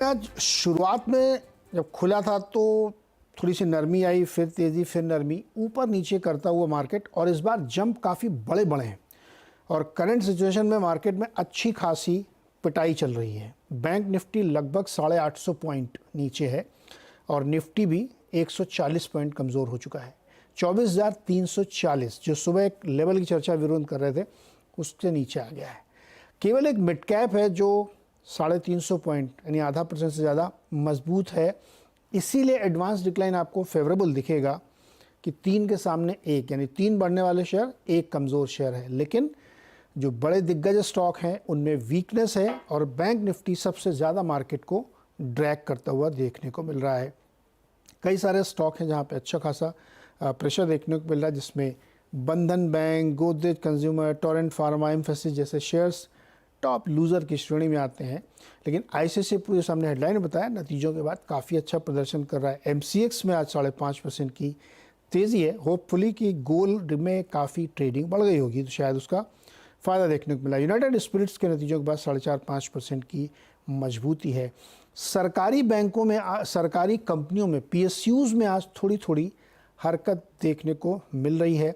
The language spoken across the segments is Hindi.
आज शुरुआत में जब खुला था तो थोड़ी सी नरमी आई, फिर तेज़ी, फिर नरमी, ऊपर नीचे करता हुआ मार्केट, और इस बार जंप काफ़ी बड़े बड़े हैं। और करंट सिचुएशन में मार्केट में अच्छी खासी पिटाई चल रही है। बैंक निफ्टी लगभग 850 पॉइंट नीचे है और निफ्टी भी 140 पॉइंट कमज़ोर हो चुका है। 24,340 जो सुबह एक लेवल की चर्चा विरोध कर रहे थे, उससे नीचे आ गया है। केवल एक मिड कैप है जो 350 पॉइंट यानी आधा % से ज़्यादा मजबूत है। इसीलिए एडवांस डिक्लाइन आपको फेवरेबल दिखेगा कि 3 के सामने 1, यानी 3 बढ़ने वाले शेयर, 1 कमज़ोर शेयर है। लेकिन जो बड़े दिग्गज स्टॉक हैं उनमें वीकनेस है और बैंक निफ्टी सबसे ज़्यादा मार्केट को ड्रैग करता हुआ देखने को मिल रहा है। कई सारे स्टॉक हैं जहाँ पे अच्छा खासा प्रेशर देखने को मिल रहा है, जिसमें बंधन bank, Godrej consumer, Torrent pharma, emphasis जैसे शेयर्स टॉप लूज़र की श्रेणी में आते हैं। लेकिन आईसीआईसीआई पूरे सामने हेडलाइन बताया, नतीजों के बाद काफ़ी अच्छा प्रदर्शन कर रहा है। एमसीएक्स में आज 5.5% की तेज़ी है। होपफुली कि गोल्ड में काफ़ी ट्रेडिंग बढ़ गई होगी तो शायद उसका फ़ायदा देखने को मिला। यूनाइटेड स्पिरिट्स के नतीजों के बाद 4.5-5% की मजबूती है। सरकारी बैंकों में, सरकारी कंपनियों में, पीएसयूज़ में आज थोड़ी थोड़ी हरकत देखने को मिल रही है।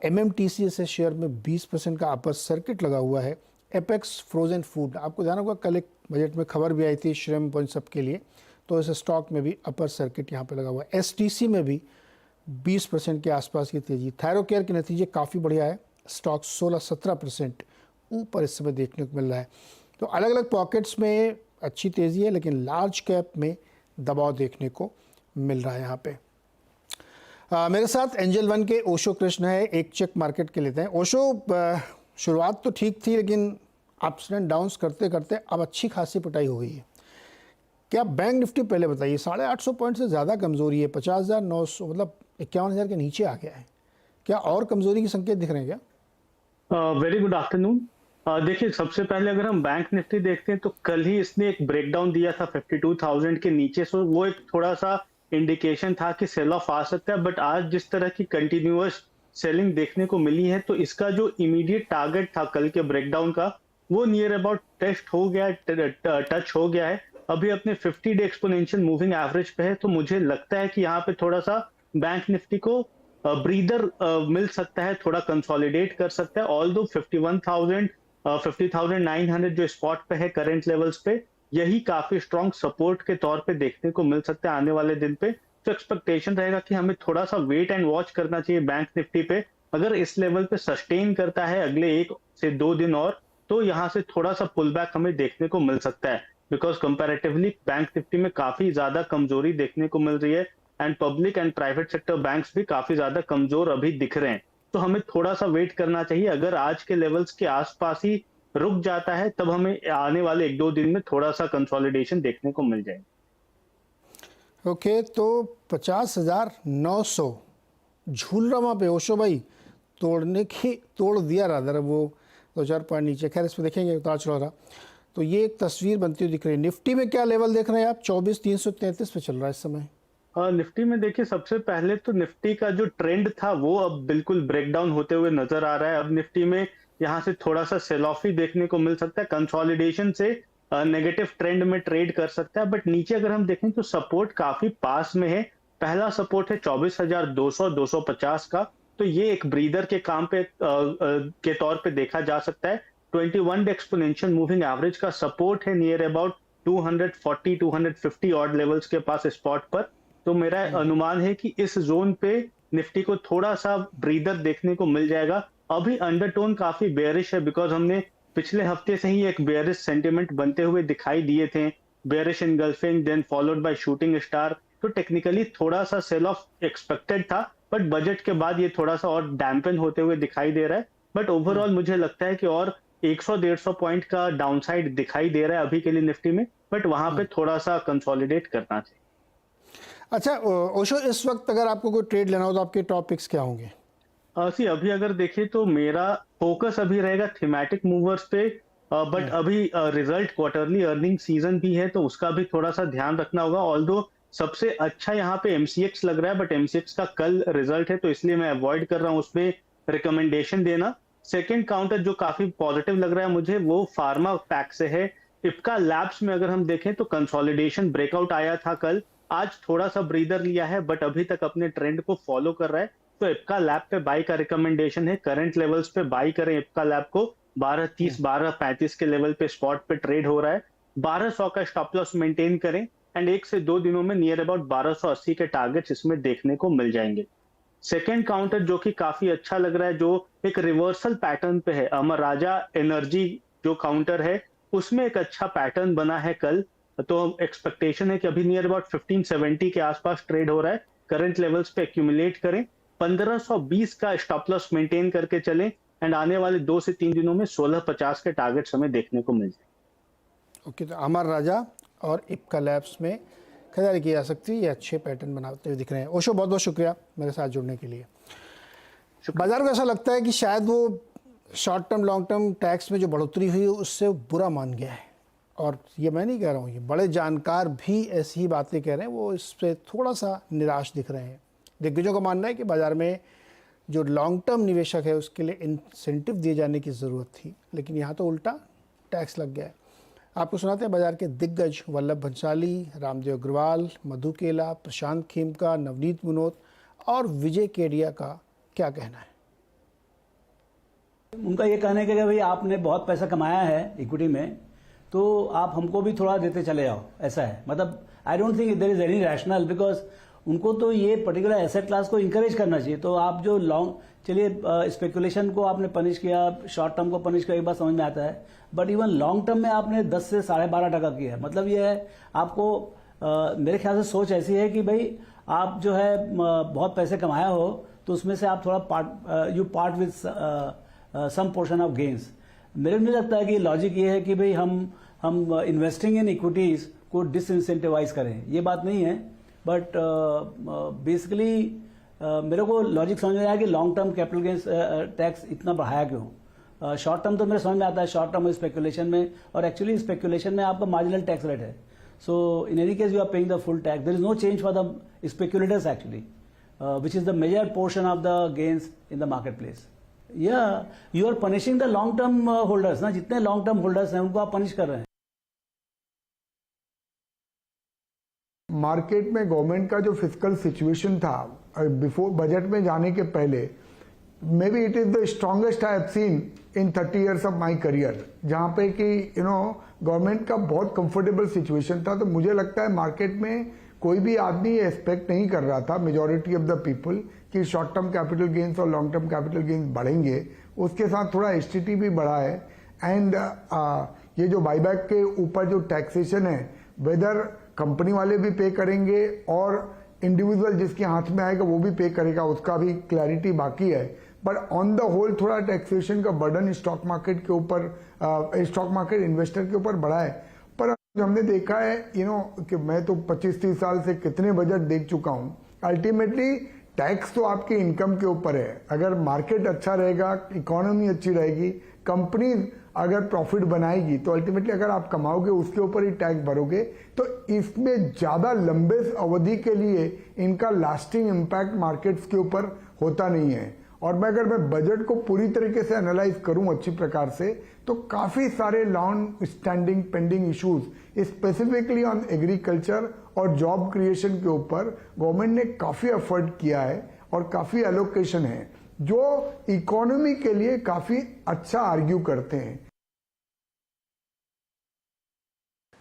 एमएमटीसी जैसे शेयर में 20% का अपर सर्किट लगा हुआ है। एपेक्स फ्रोजन फूड, आपको ध्यान होगा कल एक बजट में खबर भी आई थी श्रिम्प और सब के लिए, तो इस स्टॉक में भी अपर सर्किट यहाँ पे लगा हुआ है। एसटीसी में भी 20% के आसपास की तेज़ी। थायरोकेयर के नतीजे काफ़ी बढ़िया है, स्टॉक 16-17% ऊपर इस समय देखने को मिल रहा है। तो अलग अलग पॉकेट्स में अच्छी तेज़ी है, लेकिन लार्ज कैप में दबाव देखने को मिल रहा है यहाँ पे। मेरे साथ एंजल वन के ओशो कृष्ण है, एक चेक मार्केट के लेते हैं। ओशो, शुरुआत तो ठीक थी लेकिन अप्स एंड डाउन्स करते करते अब अच्छी खासी पिटाई हो गई है। क्या बैंक निफ्टी, पहले बताइए, 850 पॉइंट से ज़्यादा कमज़ोरी है, 50,900 मतलब 51,000 के नीचे आ गया है। क्या और कमज़ोरी के संकेत दिख रहे हैं क्या? Very good afternoon. देखिए, सबसे पहले अगर हम बैंक निफ्टी देखते हैं तो कल ही इसने एक ब्रेकडाउन दिया था 52,000 के नीचे, सो वो एक थोड़ा सा इंडिकेशन था कि सेल ऑफ आ सकता है। बट आज जिस तरह की कंटिन्यूअस सेलिंग देखने को मिली है तो इसका जो इमीडिएट टारगेट था कल के ब्रेकडाउन का, वो नियर अबाउट टेस्ट हो गया, टच हो गया है। अभी अपने 50 डे एक्सपोनेंशियल मूविंग एवरेज पे है, तो मुझे लगता है कि यहाँ पे थोड़ा सा बैंक निफ्टी को ब्रीदर मिल सकता है, थोड़ा कंसोलिडेट कर सकता है। ऑल्दो 51,000 50,900 जो स्पॉट पे है करंट लेवल्स पे, यही काफी स्ट्रॉन्ग सपोर्ट के तौर पे देखने को मिल सकता है आने वाले दिन पे। तो एक्सपेक्टेशन रहेगा कि हमें थोड़ा सा वेट एंड वॉच करना चाहिए बैंक निफ्टी पे। अगर इस लेवल पे सस्टेन करता है अगले 1 से 2 दिन और, तो यहाँ से थोड़ा सा पुल बैक हमें देखने को मिल सकता है, बिकॉज कंपैरेटिवली बैंक निफ्टी में काफी ज्यादा कमजोरी देखने को मिल रही है and public and private sector banks भी काफी ज्यादा कमजोर अभी दिख रहे हैं। तो हमें थोड़ा सा वेट करना चाहिए। अगर आज के लेवल्स के आसपास ही रुक जाता है तब हमें आने वाले 1-2 दिन में थोड़ा सा कंसोलिडेशन देखने को मिल जाएगा। ओके, तो 50,900 झूल रहा वहाँ पे ओशो भाई, तोड़ दिया रादर वो 2-4 पॉइंट नीचे। खैर इस पर देखेंगे, उतार चढ़ा रहा। तो ये एक तस्वीर बनती हुई दिख रही है। निफ्टी में क्या लेवल देख रहे हैं आप? 24,333 पे चल रहा है इस समय। निफ्टी में देखिए, सबसे पहले तो निफ्टी का जो ट्रेंड था वो अब बिल्कुल ब्रेकडाउन होते हुए नजर आ रहा है। अब निफ्टी में यहाँ से थोड़ा सा सेल ऑफ ही देखने को मिल सकता है, कंसोलिडेशन से नेगेटिव ट्रेंड में ट्रेड कर सकता है। बट नीचे अगर हम देखें तो सपोर्ट काफी पास में है। पहला सपोर्ट है 24,200-250 का, तो ये एक ब्रीदर के काम पे के तौर पे देखा जा सकता है। 21 डे एक्सपोनेंशियल मूविंग एवरेज का सपोर्ट है नियर अबाउट 240-250 ऑड लेवल्स के पास स्पॉट पर। तो मेरा अनुमान है कि इस जोन पे निफ्टी को थोड़ा सा ब्रीदर देखने को मिल जाएगा। अभी अंडरटोन काफी बेयरिश है, बिकॉज हमने पिछले हफ्ते से ही एक बेयरिश सेंटिमेंट बनते हुए दिखाई दिए थे। Bearish engulfing then followed by shooting star. तो टेक्निकली थोड़ा सा सेल ऑफ एक्सपेक्टेड था, बट बजट के बाद ये थोड़ा सा और डैम्पन होते हुए दिखाई दे रहा है। बट ओवरऑल मुझे लगता है कि और 100-150 पॉइंट का डाउनसाइड दिखाई दे रहा है अभी के लिए निफ्टी में, बट वहां पे थोड़ा सा कंसोलिडेट करना चाहिए। अच्छा ओशो, इस वक्त अगर आपको कोई ट्रेड लेना हो तो आपके टॉप पिक्स क्या होंगे? सी अभी अगर देखें तो मेरा फोकस अभी रहेगा थीमेटिक मूवर्स पे। बट अभी रिजल्ट क्वार्टरली अर्निंग सीजन भी है, तो उसका भी थोड़ा सा ध्यान रखना होगा। ऑल्दो सबसे अच्छा यहाँ पे एमसीएक्स लग रहा है, बट एमसीएक्स का कल रिजल्ट है तो इसलिए मैं अवॉइड कर रहा हूँ उसमें रिकमेंडेशन देना। सेकंड काउंटर जो काफी पॉजिटिव लग रहा है मुझे, वो फार्मा पैक से है। इप्का लैब्स में अगर हम देखें तो कंसोलिडेशन ब्रेकआउट आया था कल, आज थोड़ा सा ब्रीदर लिया है बट अभी तक अपने ट्रेंड को फॉलो कर रहा है। तो इप्का लैब पे बाई का रिकमेंडेशन है, करंट लेवल्स पे बाई करें इप्का लैब को। 1230 1235 के लेवल पे स्पॉट पे ट्रेड हो रहा है। 1200 का स्टॉप लॉस मेंटेन करें एंड 1 से 2 दिनों में नियर अबाउट 1280 के टारगेट्स इसमें देखने को मिल जाएंगे। सेकेंड काउंटर जो कि काफी अच्छा लग रहा है, जो एक रिवर्सल पैटर्न पे है, अमर राजा एनर्जी जो काउंटर है उसमें एक अच्छा पैटर्न बना है कल। तो एक्सपेक्टेशन है कि अभी नियर अबाउट 1570 के आसपास ट्रेड हो रहा है। करंट लेवल्स पे एक्यूमुलेट करें, 1520 का स्टॉप लॉस मेंटेन करके चलें एंड आने वाले 2 से 3 दिनों में 1650 के टारगेट्स हमें देखने को मिल जाए। ओके, तो अमर राजा और इप्का लैब्स में खरीदारी की जा सकती है, ये अच्छे पैटर्न बनाते हुए दिख रहे हैं। ओशो, बहुत बहुत शुक्रिया मेरे साथ जुड़ने के लिए। बाजार को ऐसा लगता है कि शायद वो short term long term tax में जो बढ़ोतरी हुई उससे बुरा मान गया है, और ये मैं नहीं कह रहा हूँ, ये बड़े जानकार भी ऐसी ही बातें कह रहे हैं, वो इस पर थोड़ा सा निराश दिख रहे हैं। दिग्गजों का मानना है कि बाज़ार में जो लॉन्ग टर्म निवेशक है उसके लिए इंसेंटिव दिए जाने की ज़रूरत थी, लेकिन यहाँ तो उल्टा टैक्स लग गया है। आपको सुनाते हैं बाजार के दिग्गज वल्लभ भंसाली, रामदेव अग्रवाल, मधु केला, प्रशांत खेमका, नवनीत मुनोत और विजय केडिया का क्या कहना है। उनका ये कहना है कि भाई आपने बहुत पैसा कमाया है इक्विटी में, तो आप हमको भी थोड़ा देते चले जाओ, ऐसा है। मतलब I don't think there is any rational, because उनको तो ये पर्टिकुलर एसेट क्लास को इंकरेज करना चाहिए। तो आप जो लॉन्ग, चलिए स्पेकुलेशन को आपने पनिश किया, शॉर्ट टर्म को पनिश किया, एक बात समझ में आता है, बट इवन लॉन्ग टर्म में आपने 10 से 12.5% किया है। मतलब ये है आपको मेरे ख्याल से सोच ऐसी है कि भाई आप जो है बहुत पैसे कमाया हो तो उसमें से आप थोड़ा you part with some portion of gains. मेरे नहीं लगता है कि लॉजिक ये है कि भाई हम इन्वेस्टिंग इन इक्विटीज को डिसइंसेंटिवाइज करें, ये बात नहीं है। बट बेसिकली मेरे को लॉजिक समझ में आया कि long term capital gains tax इतना बढ़ाया क्यों। शॉर्ट टर्म तो मेरे समझ में आता है, शॉर्ट टर्म स्पेकुलेशन में, और एक्चुअली स्पेकुलेशन में आपका मार्जिनल टैक्स रेट है। So in any case you are paying the full tax, there is no change for the speculators actually, which is the major portion of the gains in the market place. या you are punishing the long term holders ना, जितने लॉन्ग टर्म होल्डर्स हैं उनको आप पनिश कर रहे हैं। मार्केट में गवर्नमेंट का जो फिजिकल सिचुएशन था बिफोर बजट में जाने के पहले, may be it is the strongest I have seen in 30 years of my career, जहां पे कि गवर्नमेंट का बहुत कंफर्टेबल सिचुएशन था। तो मुझे लगता है मार्केट में कोई भी आदमी ये एक्सपेक्ट नहीं कर रहा था, मेजॉरिटी ऑफ द पीपल, कि शॉर्ट टर्म कैपिटल गेन्स और लॉन्ग टर्म कैपिटल गेन्स बढ़ेंगे। उसके साथ थोड़ा एसटीटी भी बढ़ा है, एंड ये जो बाईबैक के ऊपर जो टैक्सेशन है, वेदर कंपनी वाले भी पे करेंगे और इंडिविजुअल जिसके हाथ में आएगा वो भी पे करेगा, उसका भी क्लैरिटी बाकी है। बट ऑन द होल थोड़ा टैक्सेशन का बर्डन स्टॉक मार्केट के ऊपर, स्टॉक मार्केट इन्वेस्टर के ऊपर बढ़ा है। पर हमने देखा है कि मैं तो 25-30 साल से कितने बजट देख चुका हूं, अल्टीमेटली टैक्स तो आपकी इनकम के ऊपर है। अगर मार्केट अच्छा रहेगा, इकोनॉमी अच्छी रहेगी, कंपनी अगर प्रॉफिट बनाएगी, तो अल्टीमेटली अगर आप कमाओगे उसके ऊपर ही टैक्स भरोगे। तो इसमें ज्यादा लंबे अवधि के लिए इनका लास्टिंग इम्पैक्ट मार्केट्स के ऊपर होता नहीं है। और अगर मैं बजट को पूरी तरीके से एनालाइज करूं अच्छी प्रकार से, तो काफी सारे long standing pending issues specifically on agriculture और जॉब क्रिएशन के ऊपर गवर्नमेंट ने काफी एफर्ट किया है और काफी एलोकेशन है, जो इकोनॉमी के लिए काफी अच्छा आर्ग्यू करते हैं।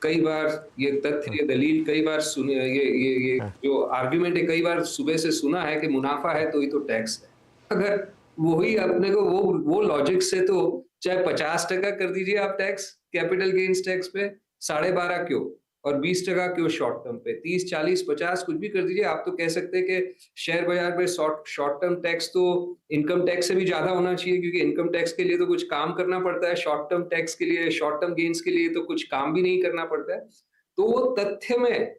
कई बार ये तथ्य, ये दलील कई बार सुने, ये जो आर्ग्यूमेंट है कई बार सुबह से सुना है कि मुनाफा है तो ही तो टैक्स है। अगर वही अपने को वो लॉजिक से तो चाहे 50% कर दीजिए आप टैक्स कैपिटल गेन्स टैक्स पे, 12.5% क्यों, और 20% क्यों शॉर्ट टर्म पे, 30, 40, 50 कुछ भी कर दीजिए। आप तो कह सकते हैं कि शेयर बाजार में शॉर्ट टर्म टैक्स तो इनकम टैक्स से भी ज्यादा होना चाहिए, क्योंकि इनकम टैक्स के लिए तो कुछ काम करना पड़ता है, शॉर्ट टर्म टैक्स के लिए, शॉर्ट टर्म गेन्स के लिए तो कुछ काम भी नहीं करना पड़ता है। तो वो तथ्य में,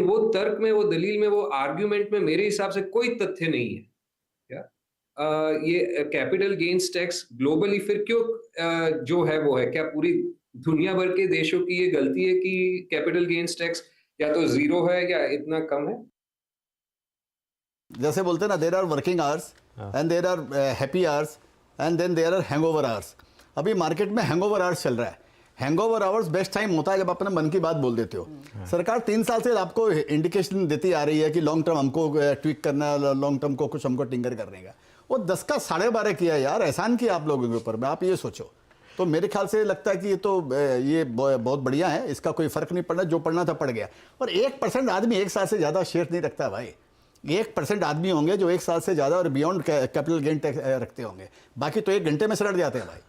वो तर्क में, वो दलील में, वो आर्ग्यूमेंट में मेरे हिसाब से कोई तथ्य नहीं है। ये कैपिटल गेन्स टैक्स ग्लोबली फिर क्यों जो है वो है, क्या पूरी दुनिया भर के देशों की ये गलती है कि कैपिटल गेन्स टैक्स या तो जीरो है या इतना कम है? जैसे बोलते हैं ना, there are working hours and there are happy hours and then there are hangover hours. अभी मार्केट में हैंगओवर आवर्स चल रहा है, हैंगओवर आवर्स बेस्ट टाइम होता है जब अपने मन की बात बोल देते हो। सरकार 3 साल से आपको इंडिकेशन देती आ रही है कि लॉन्ग टर्म हमको ट्वीक करना है, लॉन्ग टर्म को कुछ हमको टिंकर करने का। वो 10 का 12.5 किया यार, एहसान किया आप लोगों के ऊपर में, आप ये सोचो। तो मेरे ख्याल से लगता है कि ये बहुत बढ़िया है, इसका कोई फर्क नहीं पड़ना, जो पढ़ना था पड़ गया। और 1% आदमी 1 साल से ज़्यादा शेयर नहीं रखता भाई। 1% आदमी होंगे जो 1 साल से ज़्यादा और बियॉन्ड कैपिटल गेन टैक्स रखते होंगे, बाकी तो 1 घंटे में सलट जाते हैं भाई।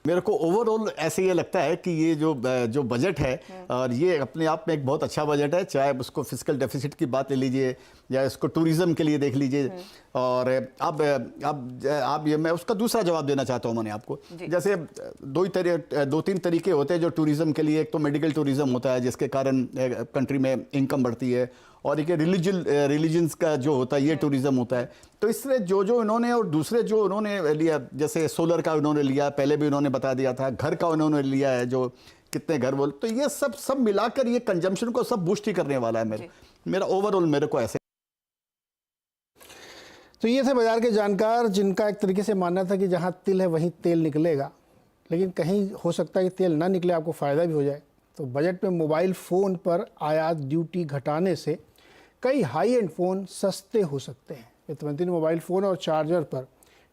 मेरे को ओवरऑल ऐसे ये लगता है कि ये जो बजट है, और ये अपने आप में एक बहुत अच्छा बजट है, चाहे उसको फिजिकल डेफिसिट की बात ले लीजिए या इसको टूरिज्म के लिए देख लीजिए। और अब ये मैं उसका दूसरा जवाब देना चाहता हूँ मैंने आपको। जैसे 2-3 तरीके होते हैं जो टूरिज्म के लिए। एक तो मेडिकल टूरिज्म होता है जिसके कारण कंट्री में इनकम बढ़ती है, और एक रिलीजन्स का जो होता है ये टूरिज्म होता है। तो इसलिए जो इन्होंने, और दूसरे जो उन्होंने लिया, जैसे सोलर का उन्होंने लिया, पहले भी उन्होंने बता दिया था, घर का उन्होंने लिया है, जो कितने घर बोल, तो ये सब मिलाकर ये कंजम्पशन को सब बूस्ट ही करने वाला है। मेरा ओवरऑल मेरे को ऐसे। तो ये थे बाजार के जानकार जिनका एक तरीके से मानना था कि जहाँ तिल है वहीं तेल निकलेगा, लेकिन कहीं हो सकता है कि तेल ना निकले, आपको फ़ायदा भी हो जाए। तो बजट में मोबाइल फ़ोन पर आयात ड्यूटी घटाने से कई हाई एंड फ़ोन सस्ते हो सकते हैं। वित्त मंत्री ने मोबाइल फ़ोन और चार्जर पर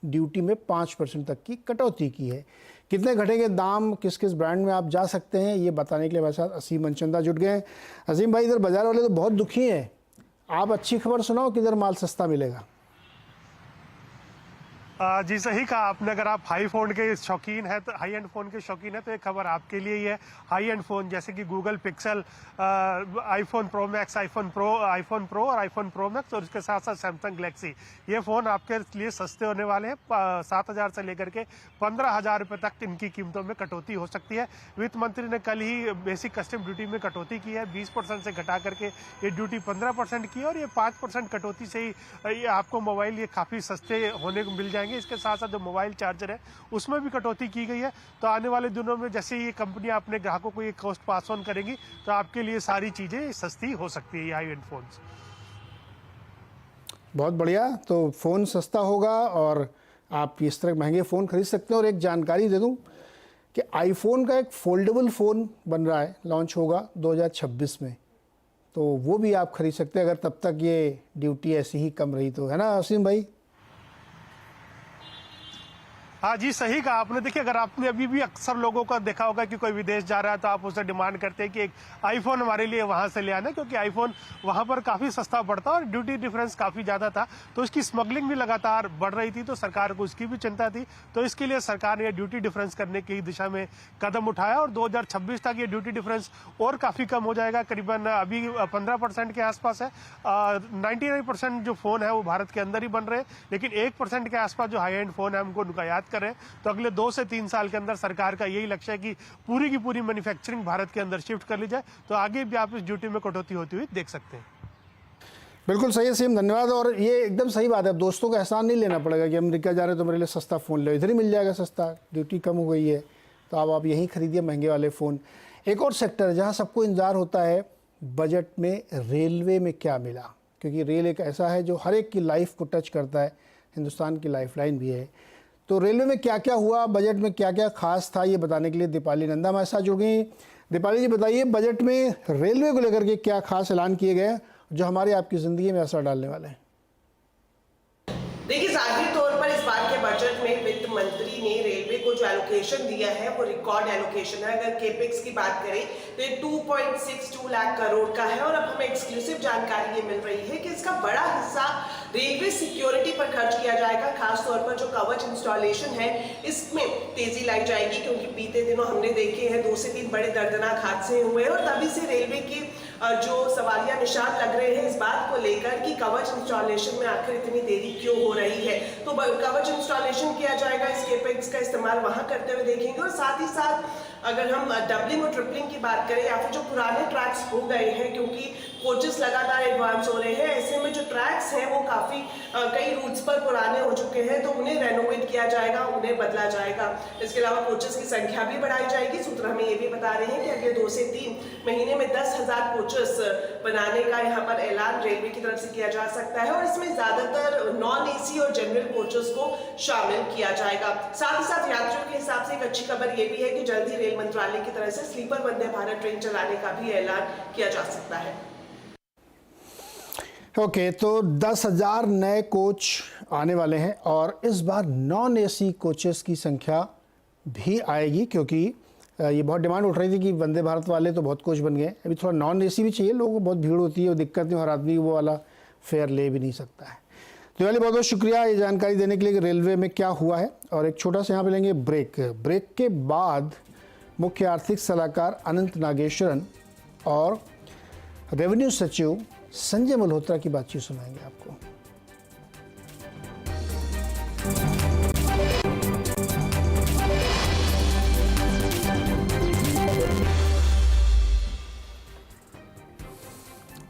ड्यूटी में 5% तक की कटौती की है। कितने घटेंगे दाम, किस किस ब्रांड में आप जा सकते हैं, ये बताने के लिए हमारे साथ असीम मनचंदा जुट गए हैं। असीम भाई, इधर बाजार वाले तो बहुत दुखी हैं, आप अच्छी खबर सुनाओ किधर माल सस्ता मिलेगा। जी सही कहा आपने। अगर आप हाई फोन के शौकीन है, तो हाई एंड फ़ोन के शौकीन है, तो एक खबर आपके लिए ही है। हाई एंड फ़ोन जैसे कि Google pixel, iPhone pro max, iPhone pro और आईफोन प्रो मैक्स, और उसके साथ साथ सैमसंग गैलेक्सी, ये फ़ोन आपके लिए सस्ते होने वाले हैं। 7,000 से लेकर के 15,000 रुपये तक इनकी कीमतों में कटौती हो सकती है। वित्त मंत्री ने कल ही बेसिक कस्टम ड्यूटी में कटौती की है, 20% से घटा करके ये ड्यूटी 15% की है, और ये 5% कटौती से ही ये आपको मोबाइल ये काफ़ी सस्ते होने को मिल जाएंगे। इसके साथ साथ जो मोबाइल चार्जर है उसमें भी कटौती की गई है। तो आने वाले दिनों में जैसे ये कंपनियां अपने ग्राहकों को ये कॉस्ट पास ऑन करेंगी, तो आपके लिए सारी चीजें सस्ती हो सकती है, ये हाई एंड फोन। बहुत बढ़िया। तो फ़ोन सस्ता होगा और आप इस तरह महंगे फ़ोन खरीद सकते हैं। और एक जानकारी दे दूं कि आईफोन का एक फोल्डेबल फ़ोन बन रहा है, लॉन्च होगा 2026 में, तो वो भी आप खरीद सकते हैं अगर तब तक ये ड्यूटी ऐसी ही कम रही तो, है ना असीम भाई? हाँ जी, सही कहा आपने। देखिए, अगर आपने अभी भी अक्सर लोगों का देखा होगा कि कोई विदेश जा रहा है तो आप उससे डिमांड करते हैं कि एक आईफोन हमारे लिए वहां से ले आना, क्योंकि आईफोन वहां पर काफी सस्ता पड़ता और ड्यूटी डिफरेंस काफी ज्यादा था। तो इसकी स्मगलिंग भी लगातार बढ़ रही थी, तो सरकार को उसकी भी चिंता थी। तो इसके लिए सरकार ने ड्यूटी डिफरेंस करने की दिशा में कदम उठाया, और 2026 तक ये ड्यूटी डिफरेंस और काफी कम हो जाएगा। करीबन अभी 15% के आसपास है। 99% जो फोन है वो भारत के अंदर ही बन रहे हैं, लेकिन 1% के आसपास जो हाई एंड फोन है हमको उनका याद करें। तो अगले 2 से 3 साल के अंदर सरकार का यही लक्ष्य है कि पूरी की पूरी मैन्युफैक्चरिंग भारत के अंदर शिफ्ट कर ली जाए। तो आगे भी आप इस ड्यूटी में कटौती होती हुई देख सकते हैं। बिल्कुल सही है सीएम, धन्यवाद। और ये एकदम सही बात है, दोस्तों का एहसान नहीं लेना पड़ेगा कि अमेरिका जा रहे हैं तो मेरे लिए सस्ता फ़ोन लो, इधर ही मिल जाएगा सस्ता, ड्यूटी कम हो गई है तो अब आप यहीं खरीदिए महंगे वाले फ़ोन। एक और सेक्टर है जहाँ सबको इंतजार होता है बजट में, रेलवे में क्या मिला, क्योंकि रेल एक ऐसा है जो हर एक की लाइफ को टच करता है, हिंदुस्तान की लाइफलाइन भी है। तो रेलवे में क्या क्या हुआ, बजट में क्या क्या खास था, ये बताने के लिए दीपाली नंदा हमारे साथ जुड़ गई। दीपाली जी, बताइए बजट में रेलवे को लेकर के क्या खास ऐलान किए गए जो हमारे आपकी ज़िंदगी में असर डालने वाले हैं? देखिए, जाहिर तौर पर इस बार के बजट में वित्त मंत्री ने रेलवे को जो एलोकेशन दिया है वो रिकॉर्ड एलोकेशन है। अगर केपेक्स की बात करें तो ये 2.62 लाख करोड़ का है, और अब हमें एक्सक्लूसिव जानकारी ये मिल रही है कि इसका बड़ा हिस्सा रेलवे सिक्योरिटी पर खर्च किया जाएगा। खासतौर पर जो कवच इंस्टॉलेशन है इसमें तेजी लाई जाएगी, क्योंकि बीते दिनों हमने देखे हैं 2 से 3 बड़े दर्दनाक हादसे हुए हैं, और तभी से रेलवे के जो सवालिया निशान लग रहे हैं इस बात को लेकर कि कवच इंस्टॉलेशन में आखिर इतनी देरी क्यों हो रही है। तो कवच इंस्टॉलेशन किया जाएगा, इस केपेक्स का इस्तेमाल वहां करते हुए देखेंगे। और साथ ही साथ अगर हम डबलिंग और ट्रिपलिंग की बात करें, या फिर जो पुराने ट्रैक्स हो गए हैं, क्योंकि कोचेस लगातार एडवांस हो रहे हैं, ऐसे में जो ट्रैक्स हैं वो काफी कई रूट्स पर पुराने हो चुके हैं, तो उन्हें रेनोवेट किया जाएगा, उन्हें बदला जाएगा। इसके अलावा कोचेस की संख्या भी बढ़ाई जाएगी। सूत्र हमें ये भी बता रहे हैं कि अगले 2 से 3 महीने में 10,000 कोचेस बनाने का यहाँ पर ऐलान रेलवे की तरफ से किया जा सकता है और इसमें ज्यादातर नॉन एसी और जनरल कोचेस को शामिल किया जाएगा। साथ ही साथ यात्रियों के हिसाब से एक अच्छी खबर ये भी है कि जल्द ही रेल मंत्रालय की तरफ से स्लीपर वंदे भारत ट्रेन चलाने का भी ऐलान किया जा सकता है। ओके, तो 10,000 नए कोच आने वाले हैं और इस बार नॉन एसी कोचेस की संख्या भी आएगी, क्योंकि ये बहुत डिमांड उठ रही थी कि वंदे भारत वाले तो बहुत कोच बन गए, अभी थोड़ा नॉन एसी भी चाहिए, लोगों को बहुत भीड़ होती है और दिक्कत नहीं, हर आदमी वो वाला फेयर ले भी नहीं सकता है। तो वाली बहुत बहुत शुक्रिया ये जानकारी देने के लिए कि रेलवे में क्या हुआ है। और एक छोटा सा यहाँ पे लेंगे ब्रेक। ब्रेक के बाद मुख्य आर्थिक सलाहकार अनंत नागेश्वरन और रेवेन्यू सचिव संजय मल्होत्रा की बातचीत सुनाएंगे आपको।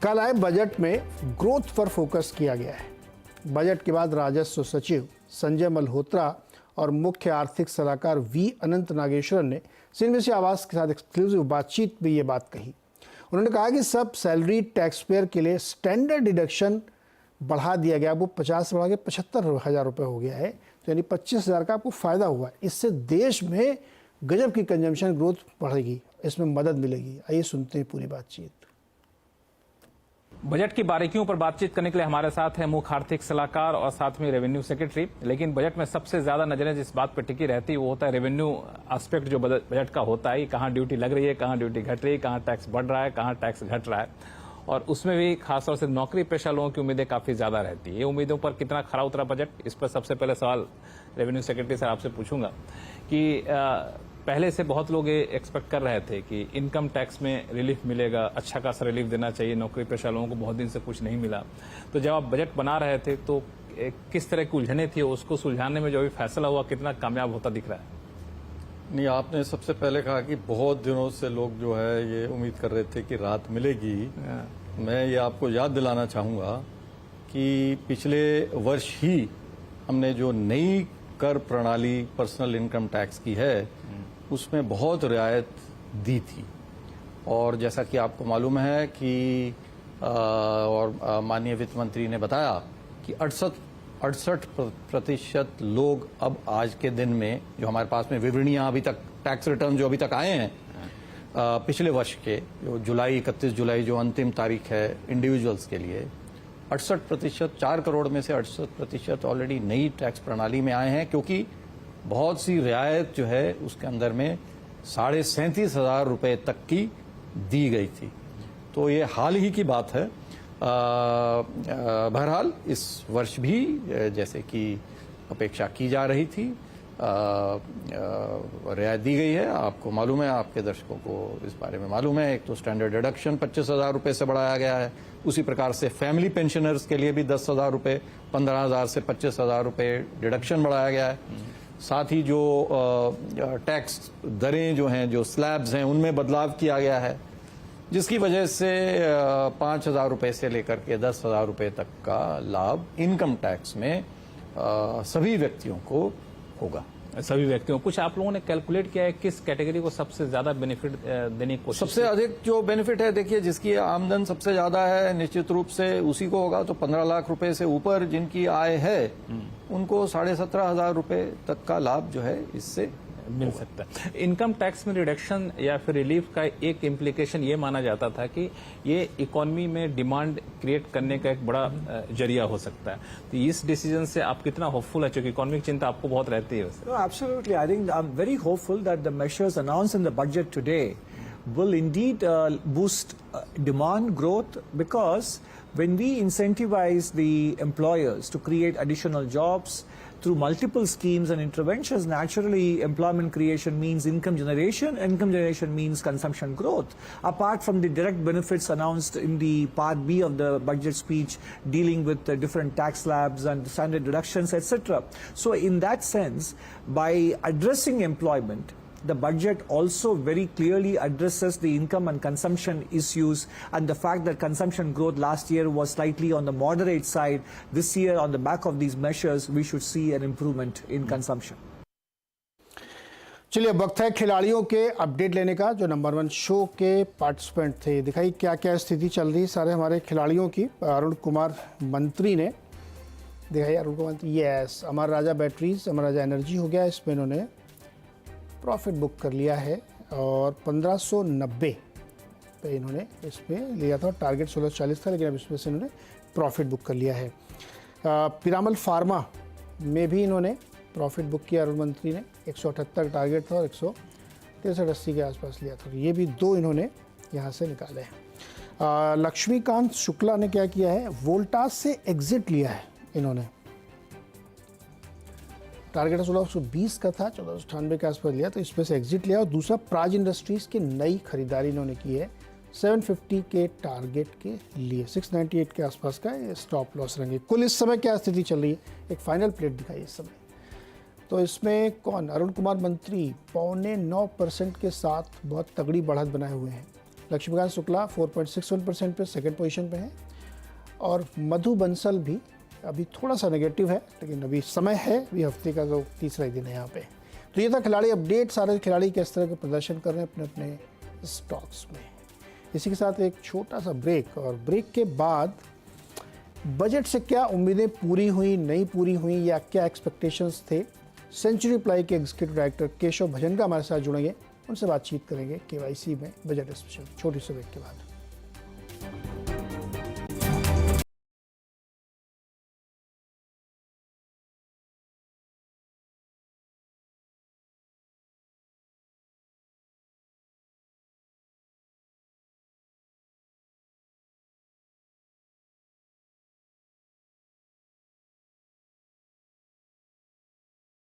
कल आए बजट में ग्रोथ पर फोकस किया गया है। बजट के बाद राजस्व सचिव संजय मल्होत्रा और मुख्य आर्थिक सलाहकार वी अनंत नागेश्वरन ने सीएनबीसी आवास के साथ एक्सक्लूसिव बातचीत में ये बात कही। उन्होंने कहा कि सब सैलरी टैक्स पेयर के लिए स्टैंडर्ड डिडक्शन बढ़ा दिया गया, वो 50 से बढ़ा के 75,000 रुपये हो गया है, तो यानी 25,000 का आपको फ़ायदा हुआ है। इससे देश में गजब की कंजम्पशन ग्रोथ बढ़ेगी, इसमें मदद मिलेगी। आइए सुनते हैं पूरी बातचीत। बजट की बारीकियों पर बातचीत करने के लिए हमारे साथ है मुख्य आर्थिक सलाहकार और साथ में रेवेन्यू सेक्रेटरी। लेकिन बजट में सबसे ज्यादा नजरें जिस बात पर टिकी रहती है वो होता है रेवेन्यू एस्पेक्ट जो बजट का होता है, कहाँ ड्यूटी लग रही है, कहाँ ड्यूटी घट रही है, कहाँ टैक्स बढ़ रहा है, कहाँ टैक्स घट रहा है। और उसमें भी खासतौर से नौकरी पेशा लोगों की उम्मीदें काफी ज्यादा रहती है। ये उम्मीदों पर कितना खरा उतरा बजट, इस पर सबसे पहले सवाल रेवेन्यू सेक्रेटरी सर आपसे पूछूंगा कि पहले से बहुत लोग ये एक्सपेक्ट कर रहे थे कि इनकम टैक्स में रिलीफ मिलेगा, अच्छा खासा रिलीफ देना चाहिए, नौकरी पेशा लोगों को बहुत दिन से कुछ नहीं मिला। तो जब आप बजट बना रहे थे तो किस तरह की उलझने थी, उसको सुलझाने में जो भी फैसला हुआ कितना कामयाब होता दिख रहा है? नहीं, आपने सबसे पहले कहा कि बहुत दिनों से लोग जो है ये उम्मीद कर रहे थे कि राहत मिलेगी। मैं ये आपको याद दिलाना चाहूंगा कि पिछले वर्ष ही हमने जो नई कर प्रणाली पर्सनल इनकम टैक्स की है उसमें बहुत रियायत दी थी। और जैसा कि आपको मालूम है कि और माननीय वित्त मंत्री ने बताया कि 68% लोग अब आज के दिन में जो हमारे पास में विवरणियां अभी तक टैक्स रिटर्न जो अभी तक आए हैं पिछले वर्ष के जो 31 जुलाई जो अंतिम तारीख है इंडिविजुअल्स के लिए, 68%, 4 करोड़ में से 68% ऑलरेडी नई टैक्स प्रणाली में आए हैं, क्योंकि बहुत सी रियायत जो है उसके अंदर में 37,500 रुपए तक की दी गई थी। तो ये हाल ही की बात है। बहरहाल इस वर्ष भी जैसे कि अपेक्षा की जा रही थी रियायत दी गई है। आपको मालूम है, आपके दर्शकों को इस बारे में मालूम है, एक तो स्टैंडर्ड डिडक्शन 25,000 रुपए से बढ़ाया गया है, उसी प्रकार से फैमिली पेंशनर्स के लिए भी 10,000 रुपए, 15,000 से 25,000 रुपए डिडक्शन बढ़ाया गया है। साथ ही जो टैक्स दरें जो हैं, जो स्लैब्स हैं, उनमें बदलाव किया गया है, जिसकी वजह से 5,000 रुपए से लेकर के 10,000 रुपए तक का लाभ इनकम टैक्स में सभी व्यक्तियों को होगा। सभी व्यक्तियों, कुछ आप लोगों ने कैलकुलेट किया है किस कैटेगरी को सबसे ज्यादा बेनिफिट देने की कोशिश? सबसे अधिक जो बेनिफिट है, देखिए जिसकी आमदन सबसे ज्यादा है निश्चित रूप से उसी को होगा। तो 15 लाख रुपए से ऊपर जिनकी आय है उनको 17,500 रुपए तक का लाभ जो है इससे मिल सकता है। इनकम टैक्स में रिडक्शन या फिर रिलीफ का एक इम्प्लीकेशन ये माना जाता था कि ये इकोनॉमी में डिमांड क्रिएट करने का एक बड़ा जरिया हो सकता है। तो इस डिसीजन से आप कितना होपफुल है, क्योंकि इकोनॉमिक चिंता आपको बहुत रहती है? No, absolutely. I think I'm very hopeful that the measures announced in the budget today will indeed boost demand growth, because when we incentivize the employers to create additional jobs through multiple schemes and interventions, naturally employment creation means income generation. Income generation means consumption growth. Apart from the direct benefits announced in the Part B of the budget speech dealing with the different tax slabs and standard deductions, etc. So in that sense, by addressing employment, the budget also very clearly addresses the income and consumption issues, and the fact that consumption growth last year was slightly on the moderate side. This year, on the back of these measures, we should see an improvement in consumption. चलिए अब वक्त है खिलाड़ियों के अपडेट लेने का, जो नंबर 1 शो के पार्टिसिपेंट थे। दिखाई क्या क्या स्थिति चल रही सारे हमारे खिलाड़ियों की। अरुण कुमार मंत्री ने दिखाई, अरुण कुमार यस, अमर राजा बैटरीज, अमर राजा एनर्जी हो गया, इसमें इन्होंने प्रॉफिट बुक कर लिया है और 1590 पे इन्होंने इसमें लिया था। टारगेट 1640 था, लेकिन अब इसमें से इन्होंने प्रॉफिट बुक कर लिया है। पिरामल फार्मा में भी इन्होंने प्रॉफिट बुक किया अरुण मंत्री ने, 178 टारगेट था और 163-80 के आसपास लिया था। ये भी 2 इन्होंने यहाँ से निकाले हैं। लक्ष्मीकांत शुक्ला ने क्या किया है, वोल्टास से एग्जिट लिया है इन्होंने। टारगेट 1620 का था, 1498 के आसपास लिया, तो इसमें से एग्जिट लिया। और दूसरा प्राज इंडस्ट्रीज की नई खरीदारी इन्होंने की है 750 के टारगेट के लिए, 698 के आसपास का स्टॉप लॉस रहेंगे। कुल इस समय क्या स्थिति चल रही है, एक फाइनल प्लेट दिखाई इस समय। तो इसमें कौन, अरुण कुमार मंत्री 8.9% के साथ बहुत तगड़ी बढ़त बनाए हुए हैं। लक्ष्मीकांत शुक्ला 4.61% पे सेकंड पोजीशन पे हैं और मधु बंसल भी अभी थोड़ा सा नेगेटिव है, लेकिन अभी समय है, अभी हफ्ते का जो तीसरा ही दिन है यहाँ पे। तो ये था खिलाड़ी अपडेट। सारे खिलाड़ी किस तरह के प्रदर्शन कर रहे हैं अपने अपने स्टॉक्स में। इसी के साथ एक छोटा सा ब्रेक, और ब्रेक के बाद बजट से क्या उम्मीदें पूरी हुई, नहीं पूरी हुई, या क्या एक्सपेक्टेशंस थे, सेंचुरी प्लाई के एग्जीक्यूटिव डायरेक्टर केशव भजनका हमारे साथ जुड़ेंगे, उनसे बातचीत करेंगे KYC में बजट स्पेशल, छोटी सी ब्रेक के बाद।